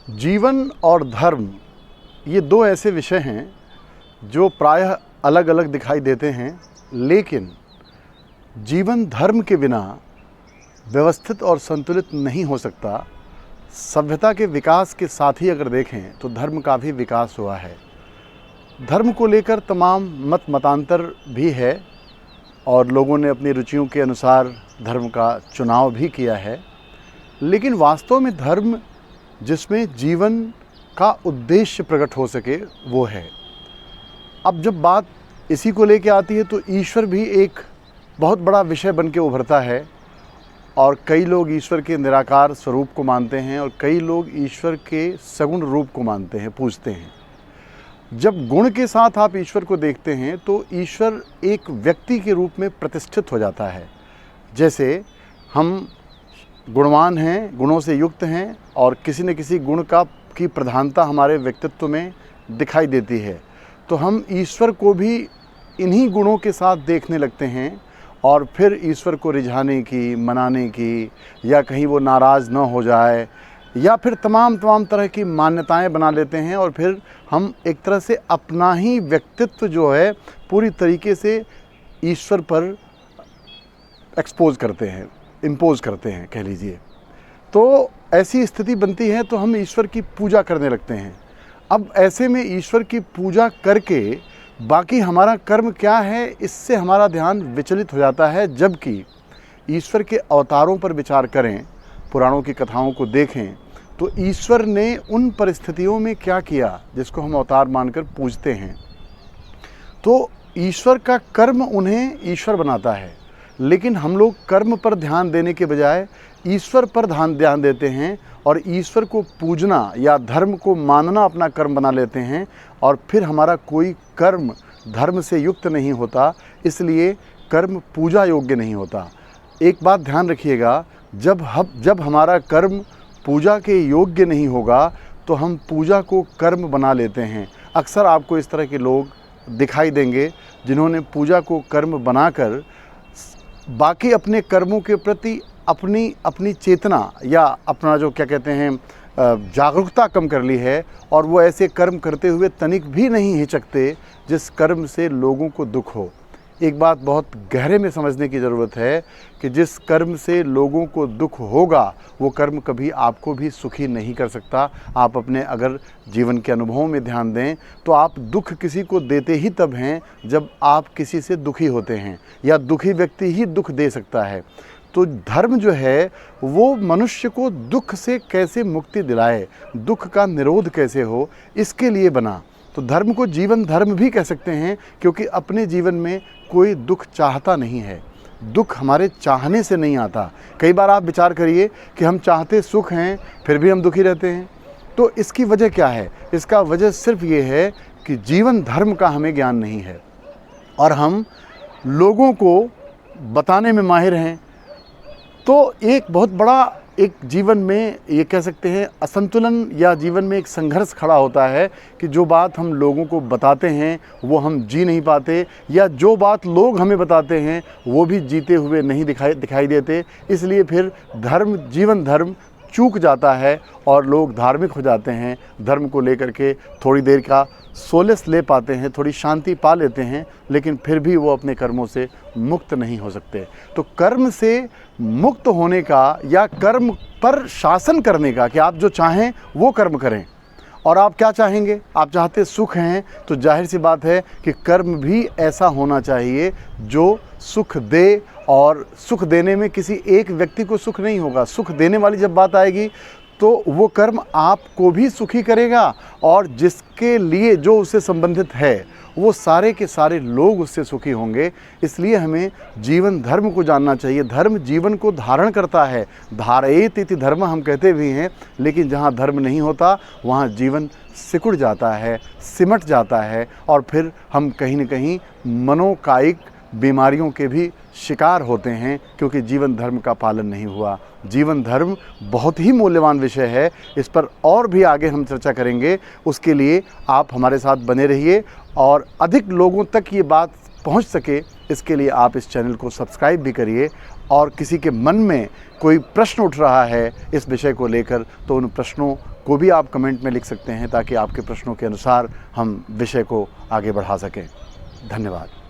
जीवन और धर्म ये दो ऐसे विषय हैं जो प्रायः अलग अलग दिखाई देते हैं, लेकिन जीवन धर्म के बिना व्यवस्थित और संतुलित नहीं हो सकता। सभ्यता के विकास के साथ ही अगर देखें तो धर्म का भी विकास हुआ है। धर्म को लेकर तमाम मतांतर भी है और लोगों ने अपनी रुचियों के अनुसार धर्म का चुनाव भी किया है, लेकिन वास्तव में धर्म जिसमें जीवन का उद्देश्य प्रकट हो सके वो है। अब जब बात इसी को लेके आती है तो ईश्वर भी एक बहुत बड़ा विषय बन के उभरता है और कई लोग ईश्वर के निराकार स्वरूप को मानते हैं और कई लोग ईश्वर के सगुण रूप को मानते हैं, पूजते हैं। जब गुण के साथ आप ईश्वर को देखते हैं तो ईश्वर एक व्यक्ति के रूप में प्रतिष्ठित हो जाता है। जैसे हम गुणवान हैं, गुणों से युक्त हैं और किसी न किसी गुण की प्रधानता हमारे व्यक्तित्व में दिखाई देती है, तो हम ईश्वर को भी इन्हीं गुणों के साथ देखने लगते हैं और फिर ईश्वर को रिझाने की, मनाने की, या कहीं वो नाराज़ न हो जाए, या फिर तमाम तरह की मान्यताएं बना लेते हैं और फिर हम एक तरह से अपना ही व्यक्तित्व जो है पूरी तरीके से ईश्वर पर एक्सपोज करते हैं, इम्पोज करते हैं कह लीजिए। तो ऐसी स्थिति बनती है तो हम ईश्वर की पूजा करने लगते हैं। अब ऐसे में ईश्वर की पूजा करके बाकी हमारा कर्म क्या है, इससे हमारा ध्यान विचलित हो जाता है। जबकि ईश्वर के अवतारों पर विचार करें, पुराणों की कथाओं को देखें तो ईश्वर ने उन परिस्थितियों में क्या किया जिसको हम अवतार मानकर पूजते हैं। तो ईश्वर का कर्म उन्हें ईश्वर बनाता है, लेकिन हम लोग कर्म पर ध्यान देने के बजाय ईश्वर पर ध्यान देते हैं और ईश्वर को पूजना या धर्म को मानना अपना कर्म बना लेते हैं और फिर हमारा कोई कर्म धर्म से युक्त नहीं होता, इसलिए कर्म पूजा योग्य नहीं होता। एक बात ध्यान रखिएगा, जब हमारा कर्म पूजा के योग्य नहीं होगा तो हम पूजा को कर्म बना लेते हैं। अक्सर आपको इस तरह के लोग दिखाई देंगे जिन्होंने पूजा को कर्म बनाकर बाकी अपने कर्मों के प्रति अपनी चेतना या अपना जो क्या कहते हैं जागरूकता कम कर ली है और वो ऐसे कर्म करते हुए तनिक भी नहीं हिचकते जिस कर्म से लोगों को दुख हो। एक बात बहुत गहरे में समझने की ज़रूरत है कि जिस कर्म से लोगों को दुख होगा वो कर्म कभी आपको भी सुखी नहीं कर सकता। आप अपने अगर जीवन के अनुभवों में ध्यान दें तो आप दुख किसी को देते ही तब हैं जब आप किसी से दुखी होते हैं, या दुखी व्यक्ति ही दुख दे सकता है। तो धर्म जो है वो मनुष्य को दुख से कैसे मुक्ति दिलाए, दुख का निरोध कैसे हो, इसके लिए बना। तो धर्म को जीवन धर्म भी कह सकते हैं, क्योंकि अपने जीवन में कोई दुख चाहता नहीं है। दुख हमारे चाहने से नहीं आता। कई बार आप विचार करिए कि हम चाहते सुख हैं फिर भी हम दुखी रहते हैं। तो इसकी वजह क्या है? इसका वजह सिर्फ ये है कि जीवन धर्म का हमें ज्ञान नहीं है और हम लोगों को बताने में माहिर हैं। तो एक बहुत बड़ा एक जीवन में ये कह सकते हैं असंतुलन या जीवन में एक संघर्ष खड़ा होता है कि जो बात हम लोगों को बताते हैं वो हम जी नहीं पाते, या जो बात लोग हमें बताते हैं वो भी जीते हुए नहीं दिखाई देते। इसलिए फिर जीवन धर्म चूक जाता है और लोग धार्मिक हो जाते हैं। धर्म को लेकर के थोड़ी देर का सोलेस ले पाते हैं, थोड़ी शांति पा लेते हैं, लेकिन फिर भी वो अपने कर्मों से मुक्त नहीं हो सकते। तो कर्म से मुक्त होने का या कर्म पर शासन करने का कि आप जो चाहें वो कर्म करें। और आप क्या चाहेंगे? आप चाहते सुख हैं तो जाहिर सी बात है कि कर्म भी ऐसा होना चाहिए जो सुख दे, और सुख देने में किसी एक व्यक्ति को सुख नहीं होगा। सुख देने वाली जब बात आएगी तो वो कर्म आपको भी सुखी करेगा और जिसके लिए जो उससे संबंधित है वो सारे के सारे लोग उससे सुखी होंगे। इसलिए हमें जीवन धर्म को जानना चाहिए। धर्म जीवन को धारण करता है। धारयेत इति धर्म हम कहते भी हैं, लेकिन जहाँ धर्म नहीं होता वहाँ जीवन सिकुड़ जाता है, सिमट जाता है और फिर हम कहीं न कहीं मनोकायिक बीमारियों के भी शिकार होते हैं, क्योंकि जीवन धर्म का पालन नहीं हुआ। जीवन धर्म बहुत ही मूल्यवान विषय है, इस पर और भी आगे हम चर्चा करेंगे। उसके लिए आप हमारे साथ बने रहिए और अधिक लोगों तक ये बात पहुंच सके इसके लिए आप इस चैनल को सब्सक्राइब भी करिए और किसी के मन में कोई प्रश्न उठ रहा है इस विषय को लेकर, तो उन प्रश्नों को भी आप कमेंट में लिख सकते हैं ताकि आपके प्रश्नों के अनुसार हम विषय को आगे बढ़ा सकें। धन्यवाद।